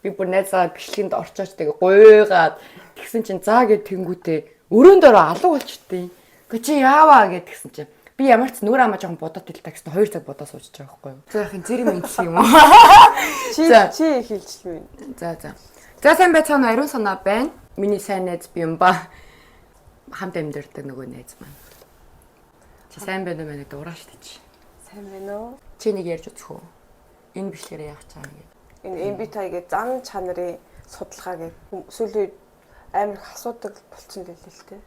Би бүр найзаа бичлэгэнд орчооч тэгээ гуйгаад тэгсэн чинь заа гэд тэнгүүтээ өрөөндөө алга болчихдээ. Гэхдээ чи яаваа гэд тэгсэн чинь би ямар ч нүрэ амаа жоохон бодоод ил та гэсэн 2 цаг бодоод сууж байгаа байхгүй юу. За яхин зэрэг мэдсэн юм уу? Чи хэлчихвэн. За. За сайн байцгаана ариун санаа байна. Миний сайн найз би юм ба. Хамт амьдэрдэг нөгөө найз маань. Чи сайн байна уу гэдэг ураа штэ чи. Сайн байна уу? Чи нэг ярьж үзэх үү? Энэ бичлэгээрээ явах чаана гэдэг. Энэ MBTI-гээ зан чанарын судалгаа гэдэг сүүлийн амар их асуудаг болчихсон байлээ л дээ.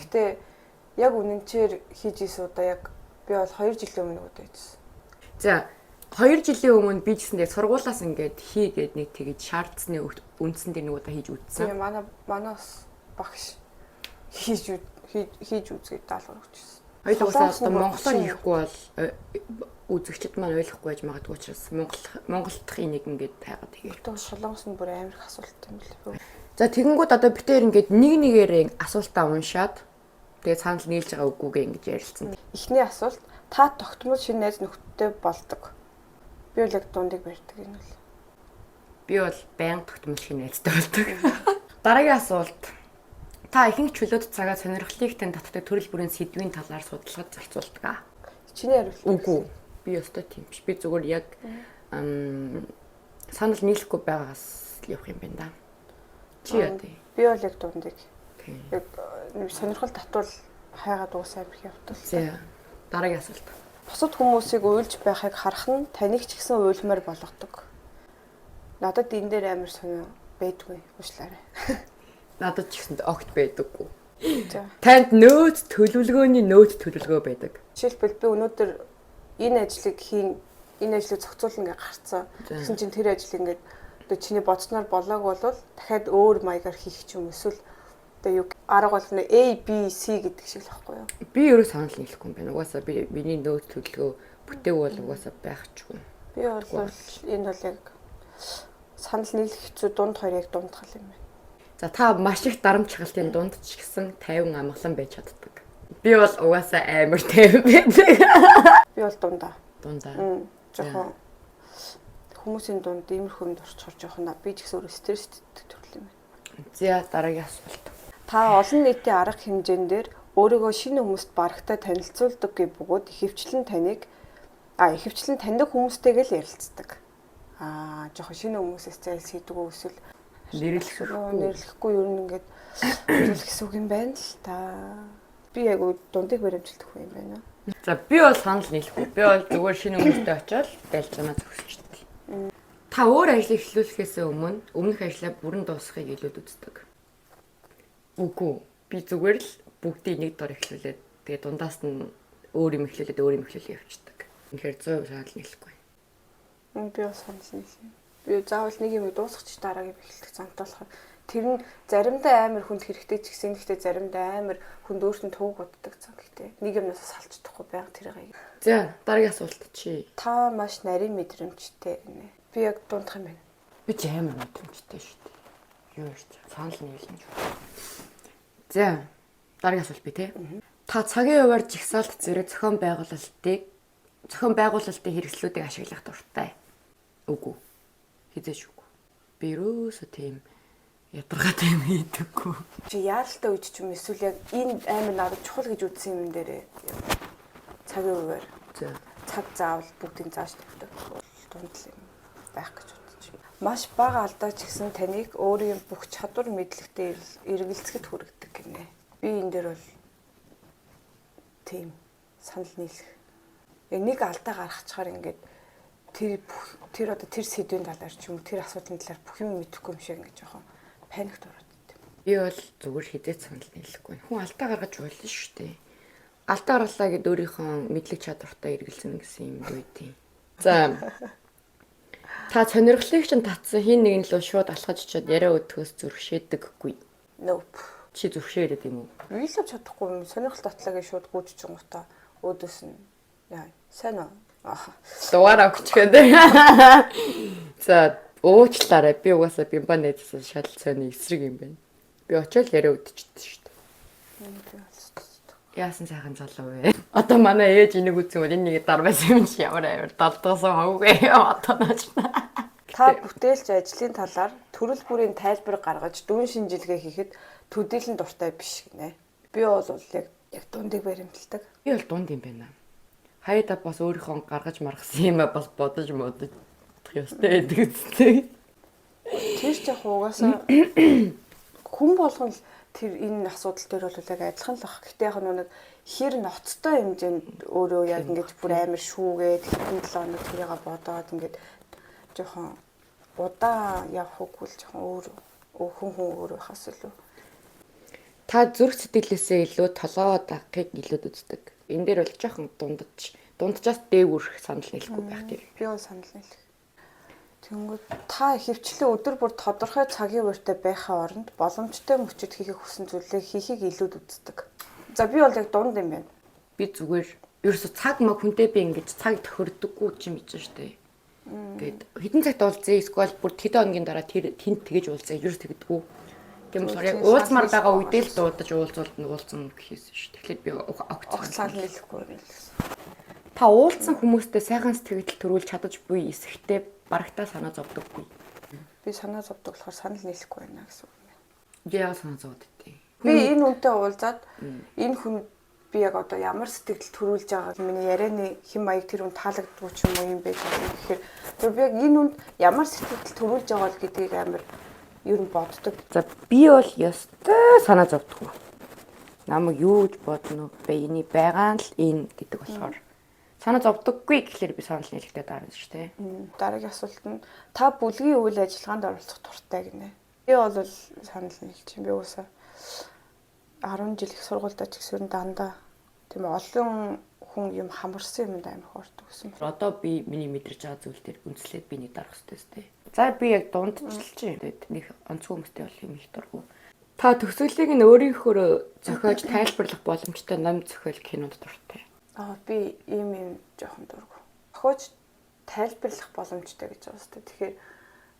Гэтэ яг үнэнчээр хийж ийсэн удаа яг би бол 2 жилийн өмнө удаачихсан. За 2 жилийн өмнө би ч гэсэн яг сургуулаас ингээд хийгээд нэг тэгээд шаардсны үндсэн дээр нэг удаа хийж үзсэн. Тийм манаас багш хийж үзгээд даалгавар өгчихсэн. Хоёулаа одоо монголоор хийхгүй бол үзэгчд маань ойлгохгүй байж магадгүй учраас Монголд энийг ингээд тайгаад хийгээ. Одоо солонгос нь бүр амар их асуулт юм лээ. За тэгэнгүүт одоо бид тээр ингээд нэгээрээ асуултаа уншаад тэгээд санал нийлж байгаа үгүйгээ ингэж ярилцсан. Эхний асуулт та тогтмол шинэ найз нөхдөдтэй болдог. Би бол яг дундыг барьдаг энэ бол. Би бол байнга тогтмол шинэ найзтай болдог. Дараагийн асуулт. Та ихэнх чөлөөт цагаа сонирхлыг тань татдаг төрөл бүрийн сэдвийн талаар судалгад зарцуулдаг. Чиний хариулт. Үгүй. Би өстой тийм биш. Би зүгээр яг санал нийлэхгүй байгаагаас явах юм байна да. Чи яа тий? Би бол яг дундыг. Яг сонирхол татвал хайгаад уусаа амирх явтал. За. Дараагийн асуулт. Бусад хүмүүсийг уйлж байхыг харах нь таныг ч гэсэн уйлмаар болгодог. Надад энэ дээр амар сонио байдгүй уушлаарай. Надад ч гэсэн огт байдаггүй. За. Танд нөөц төлөвлөгөө байдаг. Жишээлбэл би өнөөдөр энэ ажлыг зохицуулна гэж гарцсан. Тэгсэн чинь тэр ажил ингээд одоо чиний бодсноор болоогүй бол дахиад өөр маягаар хийх ч юм эсвэл одоо юу арга болгоно A, B, C гэдэг шиг л байхгүй юу? Би өөрөө санал нийлэхгүй юм байна. Угаасаа миний нөөц төлөвлөгөө бүтээг бол угаасаа байхчгүй. Би бол энэ бол яг санал нийлэх хэцүү дунд хоёр яг дундхал юм байна. За та маш их дарамт чагалтын дунд ч гэсэн 50 амгалан байж чаддаг. Би бол угаасаа амар 50 байдаг. Би бол дундаа. Жохон хүмүүсийн дунд иймэрхүү юмд орчхор жоохон би ч гэсэн өөрөө стресстэй төрөл юм байна. За дараагийн асуулт. Та олон нийтийн арга хэмжээндээр өөрийгөө шинэ хүмүүст барагтай танилцуулдаггүй бөгөөд ихэвчлэн таньдаг хүмүүстэйгээ л ярилцдаг. Жохон шинэ хүмүүсээс зайлс хийдэг үү эсвэл нэрлэхгүй юу ингээд үзүүлэх гэсэн үг юм байна л та. Би яг дундыг баримтжилдаг хүн юм байна. За би бол санал нийлэхгүй. Би бол зүгээр шинэ хүмүүстэй очиод байлцгаанаа зогсчихдаг. Та өөр ажил эхлүүлэхээс өмнөх ажлаа бүрэн дуусгахыг илүүд үздэг. Үгүй. Би зүгээр л бүгдийг нэг дор эхлүүлээд тэгээ дундаас нь өөр юм эхлүүлээд явчихдаг. Үнэхээр 100% санал нийлэхгүй. Би бас санал нийлэв. Би заавал нэг юм дуусгачих дараагийн эхлэх замтай болохоор тэр нь заримдаа амар хүнд хэрэгтэй ч гэсэн гэхдээ заримдаа амар хүнд өөртөө тууг боддог цан гэхдээ нэг юмнаас салцдахгүй байга тэрийг. За дараагийн асуулт чи. Та маш нарийн мэдрэмжтэй гинэ. Би яг дундах юм байна. Би ч амар мэдрэмжтэй шүү дээ. Юу ч санал нийлэн шүү. За дараагийн асуулт би тий. Та цагийн хуваар жигсаалт зэрэг зохион байгуулалтын хэрэгслүүдийг ашиглах дуртай. Үгүй. Хизээш үгүй. Би ерөөсөө тийм ядаргаатай юм хийдэггүй. Чи яаралтай үед ч юм эсвэл яг энэ амар надад чухал гэж үзсэн юм дээрээ цагийн хуваар цаг заавал бүгдийг зааж тавьдаг. Дундл юм байх гэж бодчих. Маш бага алдаа ч гэсэн таныг өөрийн бүх чадвар мэдлэгтэй эргэлзэхэд хүргэдэг гинэ. Би энэ дээр бол тийм санал нийлэх. Яг нэг алдаа гаргахчаар ингээд тэр сэдвийн талаар ч юм тэр асуудлын талаар бүх юм мэдэхгүй юм шиг ингээд жоохон паникт ороод идэв. Би бол зүгээр хідээд санал нийлэхгүй. Хүн алдаа гаргаж болно шүү дээ. Алдаа гарлаа гэд өөрийнхөө мэдлэг чадвартай эргэлзэнэ гэсэн юм үү тийм. За. Та сонирхлыг чинь татсан хин нэгэн лөө шууд алхаж очиод яриа өдөхөөс зүрхшээдэггүй. Nope. Чи зүрхшээдэг юм уу? Би л чадахгүй юм. Сонирхол татлагыг шууд гүйж чингуудаа өөдөөс нь яа сайн уу? Дугаараа өгчгээд. За уучлаарай. Би угаасаа бимба найзсан шал цайны эсрэг юм байна. Би очиод яриа өдчихдөө шүү дээ. Яасан сайхан залуу вэ? Одоо манай ээж энийг үзсэн бол энэ нэг дар байсан юм чи ямар амар далдгасан хавгүй одоо нааш. Та бүтээлч ажлын талаар төрөл бүрийн тайлбар гаргаж дүн шинжилгээ хийхэд төдийлөн дуртай биш гинэ. Би бол яг дундыг баримталдаг. Би бол дунд юм байна. Хаяада бас өөрийнхөө гаргаж маргасан юм бас бодож модож ёстой гэдэг үстэй. Тэр ч яг угаасаа хүн болгон л тэр энэ асуудал дээр бол яг адилхан л баг. Гэтэ яг нэг хэр ноцтой хэмжээнд өөрөө яг ингэж бүр амар шүүгээд хэдэн 7 хоног тэрийг бодоод ингэж жоохон удаан явах үгүй л жоохон хүн өөр байхаас илүү. Та зүрх сэтгэлээсээ илүү толгоо дагахыг илүүд үздэг. Энэ дээр бол жоохон дунджаас дээгүүрх санал нийлэхгүй байх гэх. Би бол санал нийлэх. Тэнгүүд та хөвчлэн өдөр бүр тодорхой цагийн үеэртэй байхаа оронд боломжтой мөчөд хийхийг хүсэн зүйлээ хийхийг илүүд үздэг. За би бол яг дунд юм байна. Би зүгээр ерөөсө цаг маа хүнтэй би ингэж цаг тохирдоггүй юм гэж штэ. Ингээд хэдэн цагт уулзъя эсвэл бүр хэдэн хоногийн дараа тэнд тэгэж уулзъя ерөөс тэгдэггүй. Тийм болохоор яг уулзмаар байгаа үедээ л дуудаж уулзсан гэхээс шүү. Тэгэхээр би огт санал нийлэхгүй юм л. Та уулзсан хүмүүстэй сайхан сэтгэл төрүүлж чадаж буй эсэхтэй барагтаа санаа зовдөггүй. Би санаа зовдөг болохоор санал нийлэхгүй байна гэсэн үг юм. Яа санаа зовддээ. Би энэ хүнтэй уулзаад энэ хүн би яг одоо ямар сэтгэл төрүүлж байгааг миний ярианы хэм маяг тэр хүн таалагддгүй ч юм уу юм байж байгаа юм. Тэгэхээр би яг энэ хүнд ямар сэтгэл төрүүлж байгаа л гэдгийг амар ер нь боддог. За би бол ёстой санаа зовдгоо. Намайг юу гэж бодно вэ? Эний байгаа л энэ гэдэг болохоор санаа зовдөггүй гэхлээр би санал нийлэхдээ дарна шүү дээ. Дараагийн асуулт нь та бүлгийн үйл ажиллагаанд оролцох дуртай гинэ. Би бол санал нийлж юм. Би уусаа 10 жил их сургуультай ч гэсэн дандаа тийм олон хүн юм хамарсан юмд амар хуурдаг гэсэн. Одоо би миний мэдэрч байгаа зүйл дээр үнслээд би нэг дарах хэрэгтэй сте. За би яг дундчилж юм. Нэг онцгой хүмүүстэй бол юм их дургу. Та төсөөллийг нь өөрийнхөө зохиож тайлбарлах боломжтой ном зохиол кинонд дуртай. Би ийм жоохон дургу. Зохиож тайлбарлах боломжтой гэж байна сте. Тэгэхээр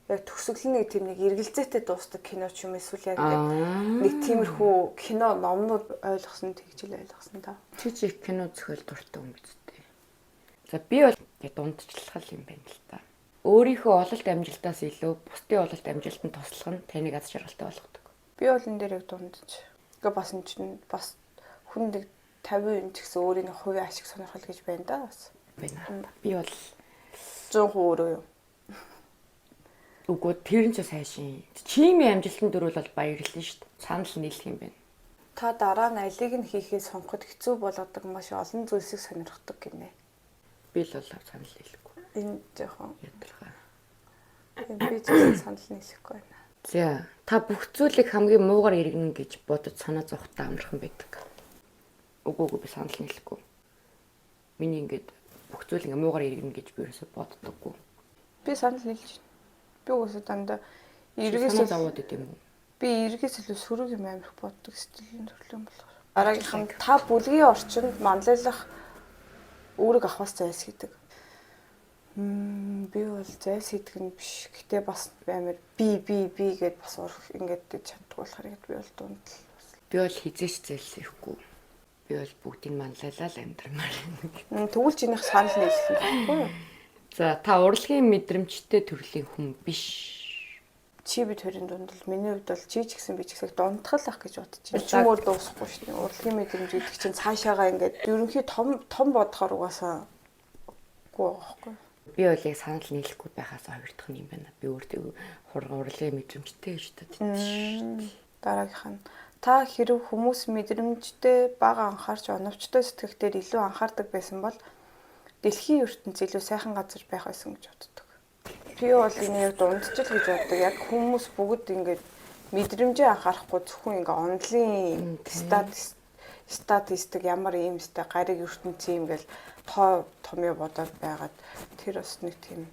яг төсөглөнийг тийм нэг эргэлзээтэй дуустдаг кино ч юм эсвэл яг нэг тиймэрхүү кино номнууд ойлгосон тэгжил ойлгосон та. Чи кино зохиол дуртай юм бидтэй. За би бол дундчлах юм байна л та. Өөрийнхөө ололт амжилтаас илүү бусдын ололт амжилтанд туслах нь таныг аз жаргалтай болгодог. Би бол энэ дээр яг дундж. Гэхдээ бас энэ чинь бас хүн нэг 50% ч гэсэн өөрийн хувийн ашиг сонирхол гэж байна да бас. Байна. Би бол 100% өөрөө юм. Үгүй тэр нь ч сайшин. Чимийн амжилтанд дөрвөл баярлалаа шүү дээ. Санал нийлэх юм байна. Та дараа нь алийг нь хийхээ сонгоход хэцүү болгодог маш олон зүйлсийг сонирхдаг гинэ. Би л бол санал нийлэхгүй. Энэ жоохон ядалгаа. Би ч санал нийлэхгүй байна. За, та бүх зүйлийг хамгийн муугар иргэнэ гэж бодож санаа зовхтой амархан байдаг. Үгүй би санал нийлэхгүй. Миний ингээд бүх зүйл ингээ муугар иргэнэ гэж би ерөөсөй боддоггүй. Би санал нийлж. Би уусаа дандаа эргээс завууд идэм үү? Би эргээс илүү сөрөг юм амирх боддог сэтгэлийн төрлөн болохоор. Дараагийнх нь та бүлгийн орчинд манлайлах үүрэг авахаас зайлс хийдэг. Би бол зайлс хийдэг нь биш. Гэтэ бас амар би гэд бас ингээд чаддаг болохоор би бол дунд л. Би бол хизээч зайлс хийхгүй. Би бол бүгдийг манлайлал амьдрмаар юм. Тэгвэл чинийх санал нийлэх юм байхгүй юу? За та урлагийн мэдрэмжтэй төрлийн хүн биш. Чи бид хоёрын дунд л миний хувьд бол чи ч гэсэн би ч гэсэн дундхал ах гэж бодож байна. Чимээр дуусахгүй шүү дээ. Урлагийн мэдрэмж гэдэг чинь цаашаага ингээд ерөнхий том бодохоор угаасаа гоохгүй. Би бол яг санал нийлэхгүй байхаас хоёр дахь нь юм байна. Би өөртөө урлагийн мэдрэмжтэй гэж боддог шүү дээ. Дараагийнх нь та хэрэг хүмүүс мэдрэмжтэй бага анхаарч оновчтой сэтгэхдээр илүү анхаардаг байсан бол дэлхийн ертөнц илүү сайхан газар байх байсан гэж боддог. Би бол энийг дундчил гэж боддог. Яг хүмүүс бүгд ингээд мэдрэмжээ анхаарахгүй зөвхөн ингээд онлын статистик ямар юм сте гариг ертөнц юм гээл том юм бодоод байгаад тэр бас нэг тийм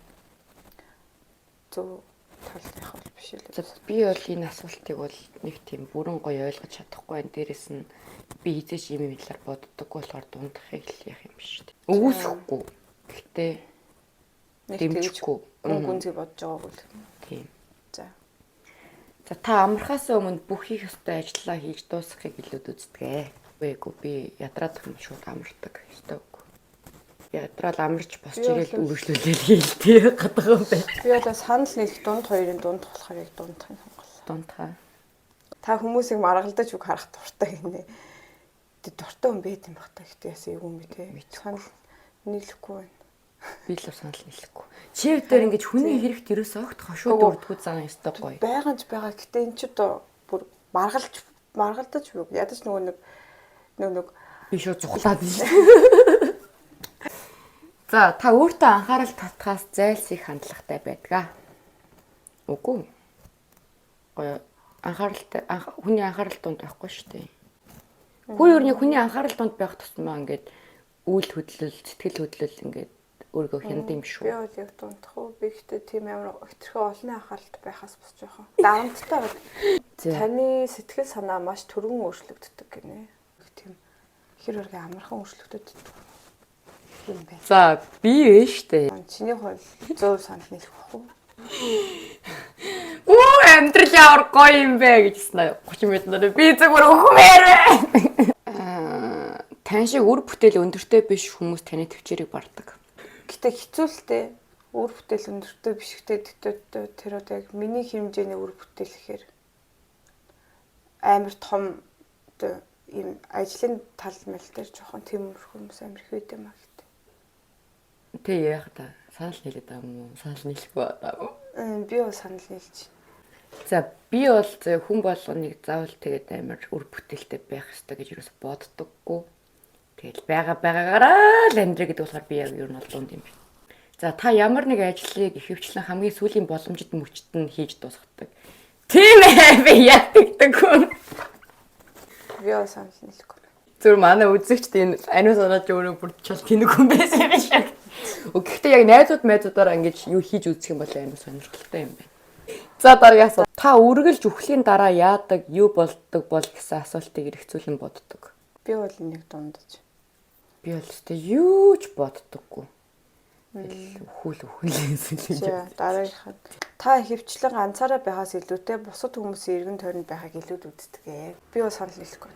зөв тал явах бол биш л. Би бол энэ асуултыг бол нэг тийм бүрэн гоё ойлгож чадахгүй байна. Дээрэс нь би хизээч юм талаар боддог болохоор дундахыг л яах юм биш үү? Өгөөсөхгүй. Гэхдээ дэмжихгүй. Гүнзгий бодож байгааг үл. Тийм. За. За та амархаас өмнө бүх хийх ёстой ажлаа хийж дуусгахыг илүүд үздэг ээ. Үгүй би ядраадах юм шууд амардаг ёстой үгүй. ядрал амарч босч ирээд үргэлжлүүлээл хийлтэй гадаг юм байна. Би бол санал нийлэх дунд хоёрын дунд болохоор яг дундхын сонголоо. Дундхаа. Та хүмүүсийг маргалдаж үг харах дуртай гинэ. Тэг дуртай хүн байт юм бах та гэхдээ яасан юу юм бэ те. Санал нийлэхгүй байна. Би л санал нийлэхгүй. Чив дээр ингэж хүний хэрэгт ерөөсөө огт хошууд урдггүй зан ёстой гоё. Байгаа ч байгаа. Гэтэ эн чи одоо бүр маргалдаж юу ядаж нэг би шууд цуглаад байна. За та өөртөө анхаарал татхаас зайлсхийх хандлагатай байдгаа. Үгүй. Гоё анхааралтай хүний анхаарал донд байхгүй шүү дээ. Хүний анхаарал донд байх тусмаа ингээд үйл хөдлөл, сэтгэл хөдлөл ингээд өөрийгөө хянд юм шүү. Би бол яг дундах уу би ихтэй тийм амар хэтэрхий олон анхааралтай байхаас босч байгаа. Дарамттай бол таны сэтгэл санаа маш түргэн өөрчлөгддөг гинэ. Тийм хэр өргөн амархан өөрчлөгдөд юм бэ. За би вэ штэ. Чиний хувьд зөв санал нийлэх бах уу? Оо амьдрал ямар гоё юм бэ гэжсэн 30 минутаар би зүгээр өхмээр. Тань шиг үр бүтээл өндөртэй биш хүмүүс таны төвчээрийг бардаг. Гэтэ хэцүүлтэй үр бүтээл өндөртэй биш гэхдээ тэр одоо яг миний хэмжээний үр бүтээл гэхээр амар том одоо ийм ажлын тал мэл дээр жоохон тиймэрхүү хүмүүс амар их үйд юм аа гэдэг. Тэ яах та санал нийлээд байгаа юм уу? Санал нийлэхгүй байгаа юм. Би бол санал нийлж. За би бол хүн болгоныг заавал тэгээд амар үр бүтээлтэй байх хэрэгтэй гэж юус боддоггүй. Тэгэл байгаагаараа л амьдрэ гэдэг болохоор би яг юу нь бол дунд юм байна. За та ямар нэг ажлыг ихэвчлэн хамгийн сүүлийн боломжит мөчтөд нь хийж дуусгадаг. Тийм ээ би яг тэгдэггүй. Би бол санал нийлэхгүй. Зүр манай үзэгчд энэ аниу санаад өөрөө бүрдчил тэнэг хүн байсан юм шиг. Гэхдээ яг найзуудаараа ингэж юу хийж үзэх юм бол амар сонирхолтой юм байна. За дараагийн асуулт. Та үргэлж үхлийн дараа яадаг, юу болдог бол гэсэн асуултыг эргцүүлэн боддог. Би бол нэг дундаж. Би бол өстэй юу ч боддоггүй. Үхүүлээсэн л юм. Дараагийнхан. Та хөвчлэн ганцаараа байхаас илүүтэй бусад хүмүүсийн эргэн тойронд байхыг илүүд үздэг. Би бол санал нийлэхгүй.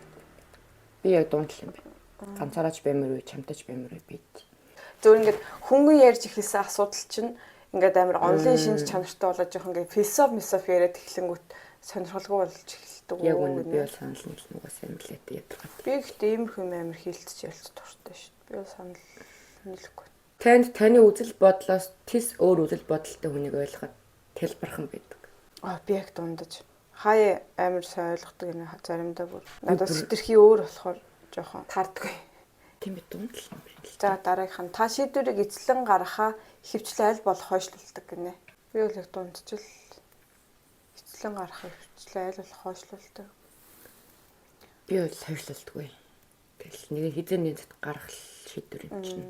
Би яг дунд л юм байна. Ганцаараач баймар уу, чамтаач баймар уу бид. Зөв ингээд хөнгөн ярьж ихэлсэн асуудал чинь ингээд амар онлайн шинж чанартай болоод жоох ингээд философи яриад эхлэнгүүт сонирхолгүй болж эхэлдэг. Яг үнэ би бол санал нийлнэ угаас амар л яадаг. Би ихтэй иймэрхүү амар хилтж ялц дуртай шүү дээ. Би бол санал нийлэхгүй. Таны үзэл бодлоос тис өөр үзэл бодолтой хүнийг ойлгоход тайлбархан байдаг. Би яг дундаж. Хаяа амар сайн ойлгодог энэ заримдаа бүр. Надад сэтгэрхий өөр болохоор жоохон таардаггүй. Тийм би дунд л юм байна. За дараагийнхан та шийдвэрийг эзлэн гаргахаа хөвчлэн аль болох хойшлуулдаг гинэ. Би бол яг дундчил эзлэн гаргахаа хөвчлэн аль болох хойшлуулдаг. Би бол хойшлуулдаггүй. Тэгэл нэг хизээний гаргах шийдвэр юм чинь.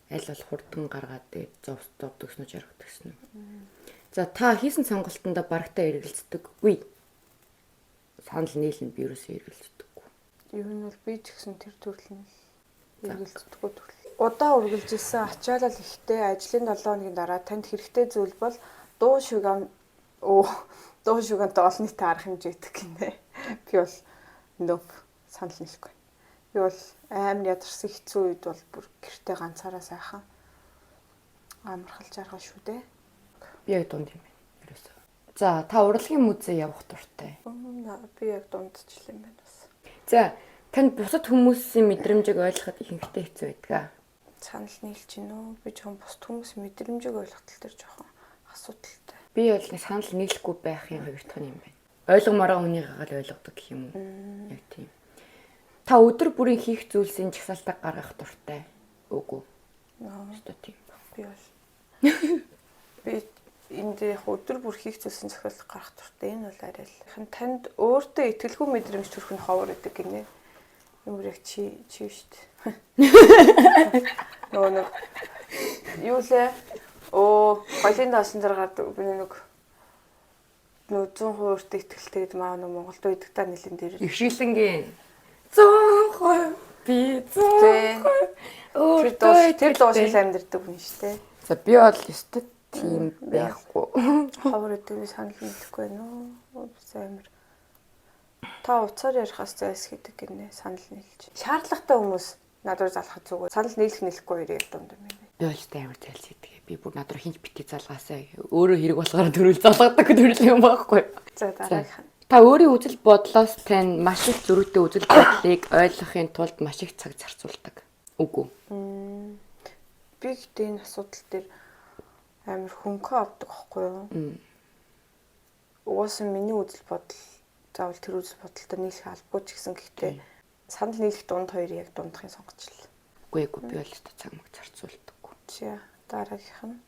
Аль болох хурдан гаргаад зовдөгснө жаргадагснө. За та хийсэн сонголтондоо барагтаа эргэлздэггүй. Санал нийлэн би юусоо эргэлздэггүй. Юу нь бол би ч гэсэн тэр төрлийн эргэлздэггүй төрөл. Удаа үргэлжилсэн ачаалал ихтэй ажлын 7 хоногийн дараа танд хэрэгтэй зүйл бол дуу шугамтай олонний арга хэмжээ гэдэг гинэ. Би бол нөп санал нийлэхгүй. Би бол амар ядарсан хэцүү үед бол бүр гэртээ ганцаараа сайхан амархал жаргал шүү дээ. Би яг дунд юм байна. Ерөөсөө. За та урлагийн музей явах дуртай. Би яг дундчлаа юм байна бас. За танд бусад хүмүүсийн мэдрэмжийг ойлгоход ихэнхдээ хэцүү байдаг. Санал нийлж гин үү? Би жоохон бусад хүмүүсийн мэдрэмжийг ойлгох тал дээр жоохон асуудалтай. Би бол санал нийлэхгүй байхын хувиртах юм байна. Ойлгомороо хүнийг гал ойлгодог гэх юм уу? Яг тийм. Та өдөр бүрийн хийх зүйлсийн жагсаалтаа гаргах дуртай. Үгүй. Өстө тийм. Би бол би энд яг өдөр бүр хийх зүйлсийн жагсаалтаа гаргах дуртай. Энэ бол арай л. Танд өөртөө итгэлгүй мэдрэмж төрөх нь ховор гэдэг гинэ. Ямар яг чи штт. Нэг юу лээ? Голын даасан дээр гардаг би нэг 100% өөртөө итгэлтэй гэдэг маа Монголд байдаг та нэлен дээр. Ишгэлэнгийн 100% би 100%. Тэр дуусах амьдэрдэг хүн шүү дээ. За би бол өстө тийм байхгүй. Ховор гэдэг нь санал нийлэхгүй байна уу? Амар. Та уцаар ярихаас зайлс гэдэг гинэ санал нийлж. Шаардлагатай хүмүүс Надруу залхах зүгээр. Санал нийлэхгүй хоёрыг дунд юм байна. Би бол амар зайлс идэх. Би бүр надруу хинч битгий залгаасаа өөрөө хэрэг болохоор төрүүл залгадаг төрөл юм байхгүй. За дараагийнх нь. Та өөрийн үзэл бодлоос тань маш их зөрүүтэй үзэл бодлыг ойлгохын тулд маш их цаг зарцуулдаг. Үгүй. Би гэдэг энэ асуудал дээр амар хөнгөө авдаг байхгүй юу? Угаасаа миний үзэл бодол заавал тэр үзэл бодолтой нийлэх албагүй ч гэсэн гэхдээ санал нийлэх дунд хоёрыг яг дундахын сонгочлаа. Үгүй би бол цаг мэг зарцуулдаггүй. За дараагийнх нь.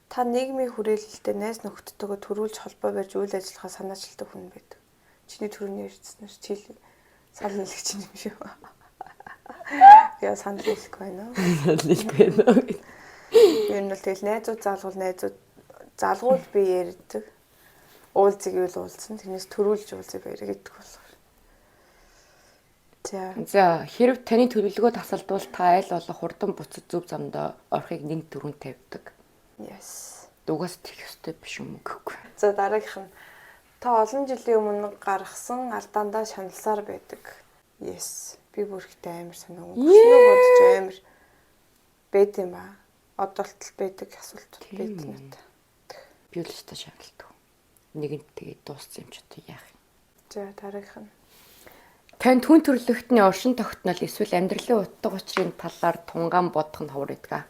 Та нийгмийн хүрээлэлтэд найз нөхдөдтэйгээ төрүүлж холбоо барьж үйл ажиллагаа санаачилдаг хүн байдаг. Чиний түрүүний ярьсан ч чил санал нийлэх чинь юм шүү. Яа санал нийлэх байна уу? Санал нийлэх байна уу? Ер нь л тэгэл найзууд залгуул би ярьдаг. Уулзыг юу л уулзсан. Тэрнээс төрүүлж уулзыг баяр гэдэг болохоор. За хэрв таны төлөвлөгөө тасалдвал та аль болох хурдан буцаж зөв замдаа орохыг нэг дөрөнд тавьдаг. Yes. Дугаас тэгэх ёстой биш юм уу гэхгүй. За дараагийнх нь та олон жилийн өмнө гаргасан алдаандаа шаналсаар байдаг. Yes. Би бүрхтээ амар санаа өнгөрснөө бодож амар байд юм аа. Одоолтол байдаг асуулт байд надад. Би л ч та шаналдаг. Нэгэнт тэгээд дууссан юм ч одоо яах юм. За дараагийнх нь танд хүн төрлөختний оршин тогтнол эсвэл амьдралын утга учирын талаар тунгаан бодох нь ховор байдаг.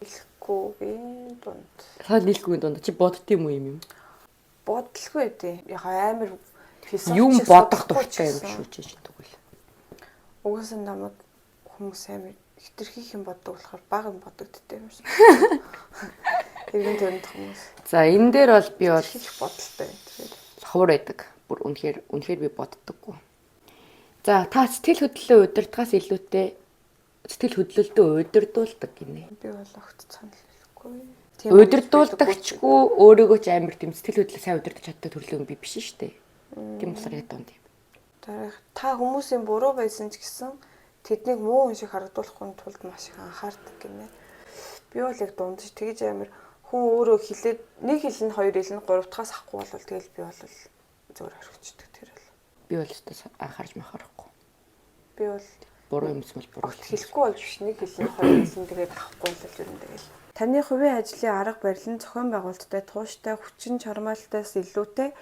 Илгүүгийн дунд. Санал нийлэхгүй дунд чи боддсон юм уу юм? Бодлого байдیں۔ Яг амар философич юм бодох дуртай юм шүү чи тэгвэл. Угаасаа намайг хүмүүс амар хитрхийх юм боддог болохоор бага юм бодогдтой юм шиг. Иргэн тойронд хүмүүс. За энэ дээр бол би бол их бодолтой байна. Тэгэхээр ховор байдаг. Бүр үнэхээр би боддоггүй. За та сэтгэл хөдлөлөө удирдахаас илүүтэй сэтгэл хөдлөлтөө удирдуулдаг гинэ. Би бол огт санал хэлэхгүй. Удирдуулдагчгүй өөрийгөө ч амар тийм сэтгэл хөдлөл сайн удирдах чаддаг төрлөө би биш шүү дээ. Тийм болохоор яг дунд юм. Дараах та хүмүүсийн буруу байсан ч гэсэн тэднийг муу хүн шиг харагдуулахгүй тулд маш их анхаардаг гинэ. Би бол яг дундаж тэгж амар хүн өөрөө хэлээд нэг хэлнэ хоёр хэлнэ гуравтахаас ахгүй бол тэгэл би бол зөөр орхичдаг тэр л. Би бол анхаарч махарахгүй. Би бол буруу юмс бол буруу хэлэхгүй бол биш нэг хэлнэ хоёр хэлнэ тэгээд авахгүй бол ер нь тэгэл. Таны хувийн ажлын арга барил нь зохион байгуулалттай тууштай хүчин чармаалтаас илүүтэй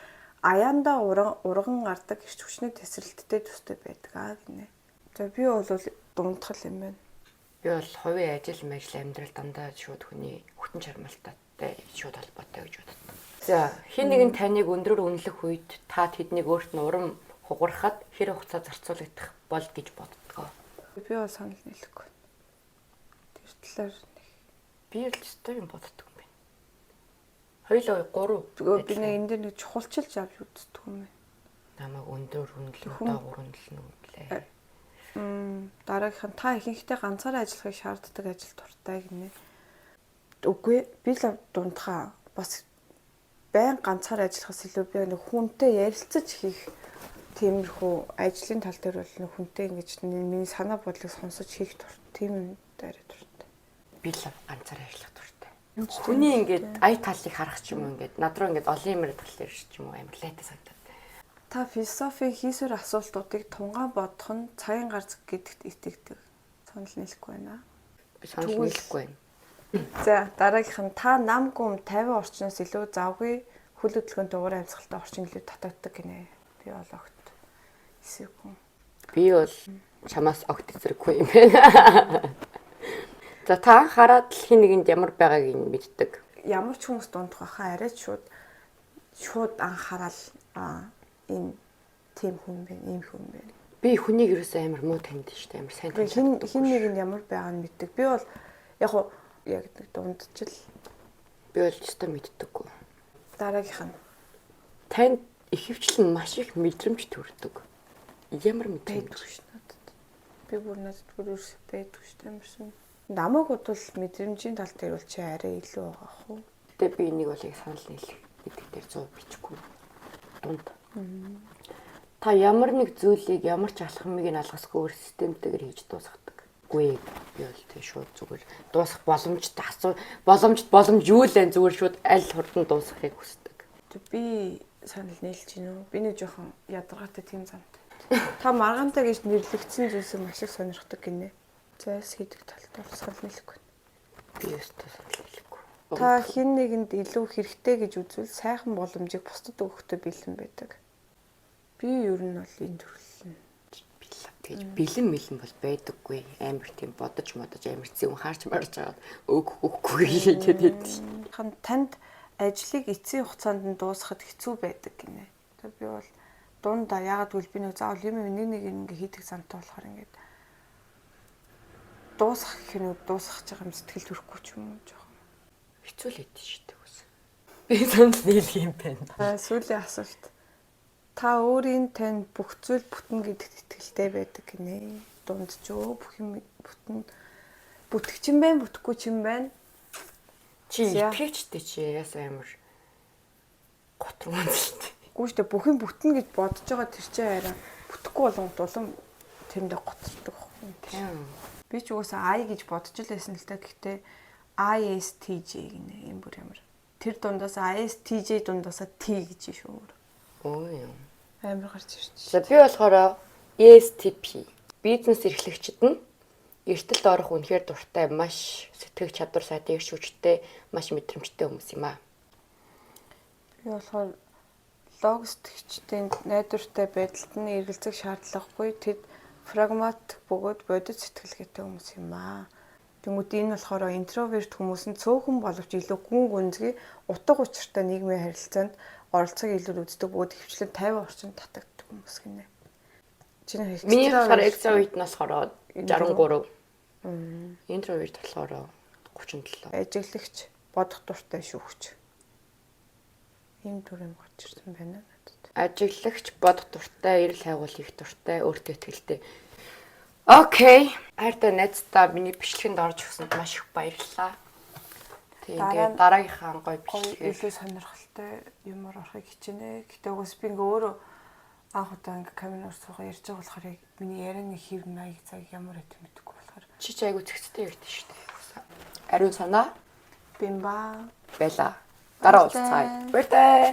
аяанда урган гардаг эрч хүчний тесрэлттэй төстэй байдаг аа гинэ. За би бол дундхал юм байна. Би бол хувийн ажил амьдрал дандаа шууд хүний хүчин чармаалттай шууд холбоотой гэж боддог. За хин нэгэн таныг өндрөр үнэлэх үед та тэднийг өөрт нь урам хугарахад хэр хугацаа зарцуулагдах бол гэж боддог. Би бол санал нийлэхгүй. Тэр талаар би л өстой юм боддог юм байна. Хоёулаа 3. Би нэг энэ дээр нэг чухалчилж авч үздэг юм байна. Намайг өндөр үнэлэн доогуур үнэлэн үнэлээ. Дараагийнх нь та ихэнхдээ ганцаараа ажиллахыг шаарддаг ажил дуртай гинэ. Үгүй би л дундхаа бас байн ганцаараа ажиллахаас илүү би нэг хүнтэй ярилцаж хийх тиймэрхүү ажлын тал дээр бол нэг хүнтэй ингэж миний санаа бодлыг сонсож хийх тийм юм дайраа дуртай. Би л ганцаараа ажиллах дуртай. Хүний ингээд ая талыг харах ч юм уу ингээд над руу ингээд олон юмэр тал ирж ч юм уу амар лайтай санагдаад. Та философийн хийсвэр асуултуудыг тунгаан бодох нь цагийн гарц гэдэгт итгэдэг. Санал нийлэхгүй байна. Би санал нийлэхгүй байна. За дараагийнх нь та нам гүм 50 орчноос илүү завгүй хөл хөдөлгөөн дугуйр амьсгалтай орчин илүү татагддаг гинэ. Би бол огт эсвэгүй. Би бол чамаас огт эсрэггүй юм байна. За та хараад л хин нэгэнд ямар байгааг нь мэддэг. Ямар ч хүмүүс дундах байхаа арай шууд анхаарал энэ тийм хүн байна, ийм хүн байна. Би хүнийг юусэн амар муу таниад шүү дээ. Амар сайн таниад. Хин нэгэнд ямар байгааг нь мэддэг. Би бол яг нэг дундчил. Би бол ч та мэддэггүй. Дараагийнх нь танд ихэвчлэн маш их мэдрэмж төрдөг. Ямар мэдрэмж шүү надад. Би бүр надад бүр байдаг шүү амарсан. Намайг бодвол мэдрэмжийн тал дээр бол чи арай илүү байгаа хөө. Тэгээ би энийг бол яг санал нийлэх гэдэг дээр 100 бичихгүй. Дунд. Та ямар нэг зүйлийг ямар ч алхмыг нь алгасгүй өөр системтэйгээр хийж дуусгадаг. Үгүй би бол тэг шууд зүгээр дуусгах боломж юу л энэ зүгээр шууд аль хурдан дуусгахыг хүсдэг. Би санал нийлж гинөө. Би нэг жоохон ядаргаатай тийм замтай. Та маргаантай гэж нэрлэгдсэн зүйлсээ маш их сонирхдаг гинэ. зайлс хийдэг талд бол санал нийлэхгүй. Би өөртөө санал нийлэхгүй. Та хэн нэгэнд илүү хэрэгтэй гэж үзвэл сайхан боломжийг бусдад өгөхдөө бэлэн байдаг. Би ер нь бол энэ төрөл нь тэгж бэлэн бол байдаггүй. Амар тийм бодож амар зэвэн хаарч марж байгаа өгөхгүй хэлээд байдаг. Танд ажлыг эцсийн хугацаанд нь дуусгахад хэцүү байдаг гинэ. Тэгээ би бол дундаа яагаад гэвэл би нэг заавал юм нэг ингэ хийдэг зантай болохоор ингээд дуусгах гэх нь дуусгах гэж байгаа юм сэтгэл төрөхгүй ч юм уу жоохон хэцүү л хэдэж шийдэг ус. Би санал нийлэх юм байна. Сүүлийн асуулт. Та өөрийн тань бүх зүйл бүтэн гэдэгт итгэлтэй байдаг гинэ. Дунд ч бүх юм бүтэн бүтгэж юм байна, бүтэхгүй ч юм байна. Чи итгэвчтэй чи яас амар готрон үнэлтэй. Гүүштэй бүх юм бүтэн гэж бодож байгаа тэр чинь арай бүтэхгүй болгонд улам тэрэндээ гоцордог юм тийм. Би ч угаасаа I гэж бодож л байсан л та. Гэхдээ ISTJ гинэ юм бүр ямар. Тэр дундаас ISTJ дундаасаа T гэж шүү. Оо юм. Амар гарч ирж. За би болохоор ESTP. Бизнес эрхлэгчид нь эртэлд орох үнэхээр дуртай, маш сэтгэх чадвар сайтай, эрч хүчтэй, маш мэдрэмжтэй хүмүүс юм аа. Би болохоор логистикчдын найдвартай байдалд нь эргэлзэх шаардлагагүй. Тэд прагматик бөгөөд бодит сэтгэлгээтэй хүмүүс юм аа. Тэнгүүд энэ болохоор интроверт хүмүүс нь цөөхөн боловч илүү гүн гүнзгий, утга учиртай нийгмийн харилцаанд оролцоог илүү үздэг, бөгөөд хөвчлэн 50 орчинд татагддаг хүмүүс гинэ. Миний болохоор extrovert нь болохоор 63. Интроверт болохоор 37. Ажиглагч, бодох дуртай шүүгч. Ийм дүр юм гарч ирсэн байна надад. Ажиглагч, бодох дуртай, эрэл хайгуул хийх дуртай, өөртөө итгэлтэй. Окей. Хайртай найздаа миний бичлэгэнд орж өгсөнд маш их баярлалаа. Тэгээд дараагийнхаа гоё бичлэгээр илүү сонирхолтой юмар орохыг хичээнэ. Гэтэ угс би ингээ өөрөө анх удаа ингээ камераар суугаа ярьж байгаа болохоор яг миний ярианы хэв маяг цаг ямар байт мэдэхгүй болохоор чи айгу зэгцтэй ярьдэн шүү дээ. Ариун санаа бимба байла. Дараа уулзцаая. Баяртай.